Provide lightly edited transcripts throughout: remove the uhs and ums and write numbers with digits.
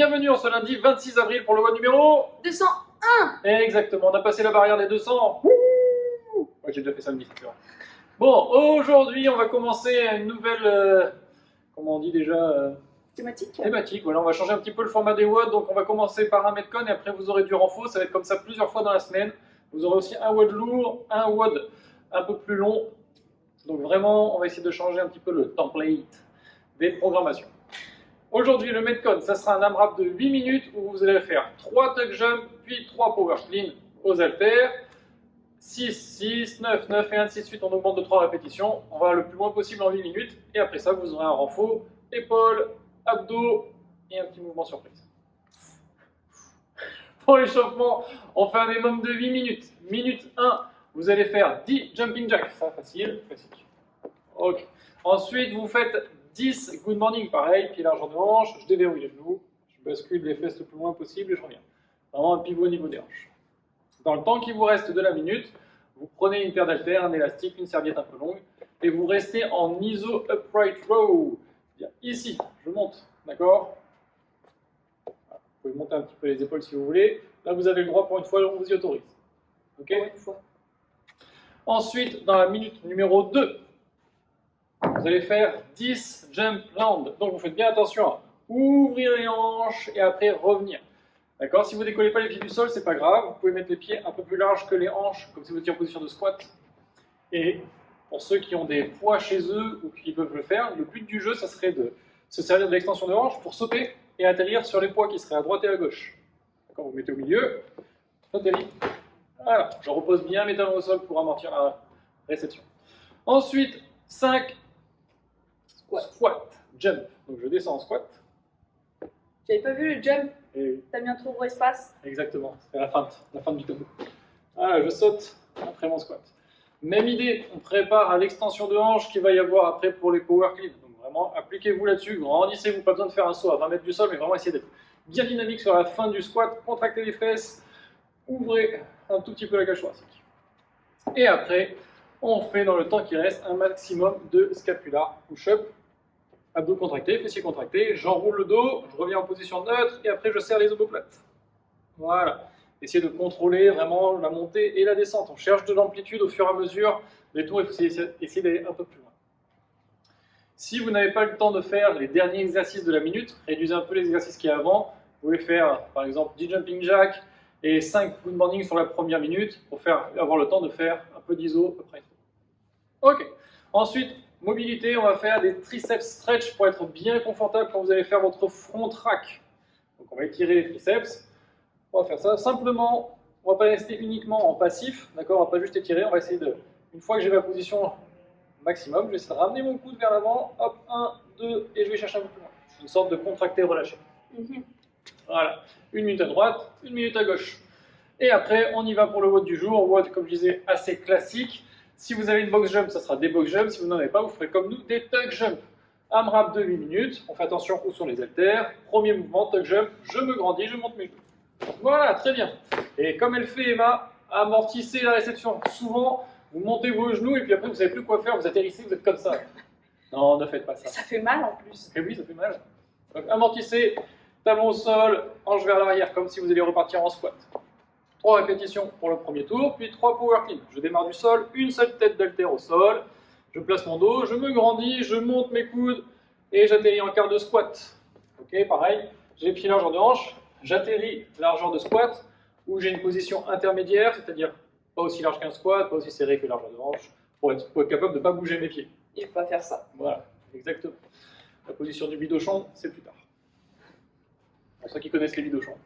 bienvenue en ce lundi 26 avril pour le WOD numéro 201. Exactement, on a passé la barrière des 200. Wouh, ouais, j'ai déjà fait ça le 17 heures. Bon, aujourd'hui on va commencer une nouvelle, comment on dit déjà Thématique. Voilà, on va changer un petit peu le format des WOD, donc on va commencer par un Metcon et après vous aurez du renfort, ça va être comme ça plusieurs fois dans la semaine. Vous aurez aussi un WOD lourd, un WOD un peu plus long. Donc vraiment, on va essayer de changer un petit peu le template des programmations. Aujourd'hui, le Metcon, ça sera un AMRAP de 8 minutes où vous allez faire 3 tuck jump, puis 3 power clean aux haltères. 6, 6, 9, 9 et ainsi de suite, on augmente de 3 répétitions. On va le plus loin possible en 8 minutes. Et après ça, vous aurez un renfort, épaules, abdos et un petit mouvement surprise. Pour l'échauffement, on fait un minimum de 8 minutes. Minute 1, vous allez faire 10 jumping jacks. Ça, facile, classique. Ok. Ensuite, vous faites 10 good morning, pareil, pied largeur de hanche. Je déverrouille les genoux. Je bascule les fesses le plus loin possible et je reviens. Vraiment un pivot au niveau des hanches. Dans le temps qui vous reste de la minute, vous prenez une paire d'haltères, un élastique, une serviette un peu longue et vous restez en ISO upright row. C'est-à-dire ici, je monte, d'accord? Vous pouvez monter un petit peu les épaules si vous voulez. Là, vous avez le droit pour une fois, on vous y autorise. Ok? Une fois. Ensuite, dans la minute numéro 2, vous allez faire 10 jump land. Donc, vous faites bien attention à ouvrir les hanches et après revenir. D'accord? Si vous ne décollez pas les pieds du sol, c'est pas grave. Vous pouvez mettre les pieds un peu plus larges que les hanches, comme si vous étiez en position de squat. Et pour ceux qui ont des poids chez eux ou qui peuvent le faire, le but du jeu, ça serait de se servir de l'extension de hanche pour sauter et atterrir sur les poids qui seraient à droite et à gauche. D'accord? Vous mettez au milieu, atterrir. Voilà, je repose bien mes talons au sol pour amortir la réception. Ensuite, 5 squat, jump. Donc je descends en squat. J'avais pas vu le jump. Et T'as mis un trop gros espace. exactement, c'est la fin du tableau. Voilà, je saute après mon squat. Même idée, on prépare à l'extension de hanche qu'il va y avoir après pour les power clean. Donc vraiment, appliquez-vous là-dessus, grandissez-vous, pas besoin de faire un saut à 20 mètres du sol, mais vraiment essayez d'être bien dynamique sur la fin du squat, contractez les fesses, ouvrez un tout petit peu la cage thoracique. Et après, on fait dans le temps qui reste un maximum de scapular push-up. Abdos contractés, fessiers contractés, j'enroule le dos, je reviens en position neutre et après je serre les omoplates. Voilà. Essayez de contrôler vraiment la montée et la descente. On cherche de l'amplitude au fur et à mesure des tours, il faut essayer d'aller un peu plus loin. Si vous n'avez pas le temps de faire les derniers exercices de la minute, réduisez un peu les exercices qu'il y a avant. Vous pouvez faire par exemple 10 jumping jacks et 5 good morning sur la première minute pour avoir le temps de faire un peu d'iso après. Ok. Ensuite, mobilité, on va faire des triceps stretch pour être bien confortable quand vous allez faire votre front rack. Donc on va étirer les triceps. On va faire ça simplement, on ne va pas rester uniquement en passif, d'accord? On ne va pas juste étirer, on va essayer de, une fois que j'ai ma position maximum, je vais essayer de ramener mon coude vers l'avant, hop, 1, 2, et je vais chercher un peu plus loin. Une sorte de contracté relâché. Voilà, une minute à droite, une minute à gauche. Et après, on y va pour le WOD du jour, WOD comme je disais, assez classique. Si vous avez une box jump, ça sera des box jump. Si vous n'en avez pas, vous ferez comme nous, des tuck jump. AMRAP de 8 minutes. On fait attention où sont les haltères. Premier mouvement, tuck jump. Je me grandis, je monte mes genoux. Voilà, très bien. Et comme elle fait Emma, amortissez la réception. Souvent, vous montez vos genoux et puis après, vous ne savez plus quoi faire. Vous atterrissez, vous êtes comme ça. Non, ne faites pas ça. Ça fait mal en plus. Et oui, ça fait mal. Donc, amortissez, talon au sol, hanche vers l'arrière, comme si vous alliez repartir en squat. 3 répétitions pour le premier tour, puis 3 power clean. Je démarre du sol, une seule tête d'haltère au sol. Je place mon dos, je me grandis, je monte mes coudes et j'atterris en quart de squat. Ok, pareil, j'ai les pieds largeur de hanche, j'atterris largeur de squat où j'ai une position intermédiaire, c'est-à-dire pas aussi large qu'un squat, pas aussi serré que largeur de hanche, pour être capable de ne pas bouger mes pieds. Il ne faut pas faire ça. Voilà, exactement. La position du bidochon, c'est plus tard. Pour ceux qui connaissent les bidochons.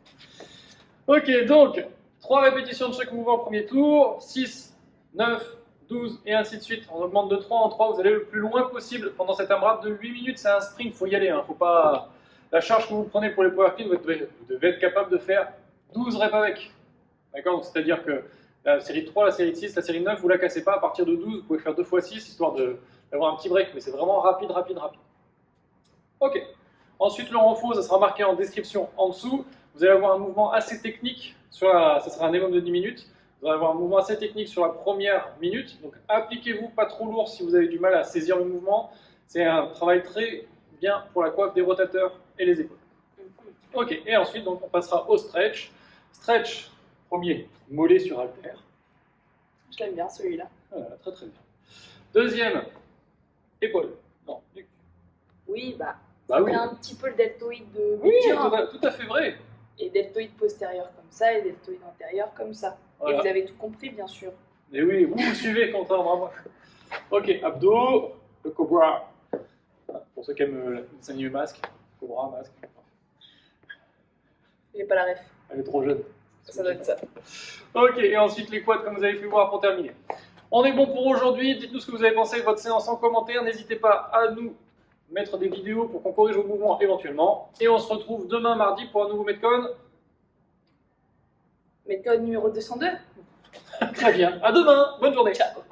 Ok, donc 3 répétitions de chaque mouvement au premier tour, 6, 9, 12 et ainsi de suite. On augmente de 3 en 3, vous allez le plus loin possible pendant cet AMRAP de 8 minutes, c'est un sprint, il faut y aller. Faut pas... La charge que vous prenez pour les power clean, vous devez être capable de faire 12 reps avec. D'accord? C'est-à-dire que la série 3, la série 6, la série 9, vous ne la cassez pas. À partir de 12, vous pouvez faire 2 x 6, histoire d'avoir un petit break, mais c'est vraiment rapide. Ok. Ensuite, le renfort, ça sera marqué en description en dessous. Vous allez avoir un mouvement assez technique, ça sera un minimum de 10 minutes. Vous allez avoir un mouvement assez technique sur la première minute. Donc appliquez-vous pas trop lourd si vous avez du mal à saisir le mouvement. C'est un travail très bien pour la coiffe des rotateurs et les épaules. Ok, et ensuite donc, on passera au stretch. Stretch, premier, mollet sur halter. Je l'aime bien celui-là. Voilà, très très bien. Deuxième, épaule. Non, nuque. Oui, bah, Bah ça oui. fait un petit peu le deltoïde de Oui, médian. tout à fait vrai. Et deltoïde postérieur comme ça, et deltoïde antérieur comme ça. Voilà. Et vous avez tout compris, bien sûr. Et oui, vous me suivez, contrairement à moi. Ok, abdos, le cobra. Voilà, pour ceux qui aiment le dessin animé masque, cobra, masque. J'ai pas la ref. Elle est trop jeune. Ça doit être ça. Ok, et ensuite les quads, comme vous avez pu voir pour terminer. On est bon pour aujourd'hui. Dites-nous ce que vous avez pensé de votre séance en commentaire. N'hésitez pas à nous mettre des vidéos pour qu'on corrige vos mouvements éventuellement. Et on se retrouve demain mardi pour un nouveau Metcon. Méthode numéro 202. Très bien. À demain. Bonne journée. Ciao.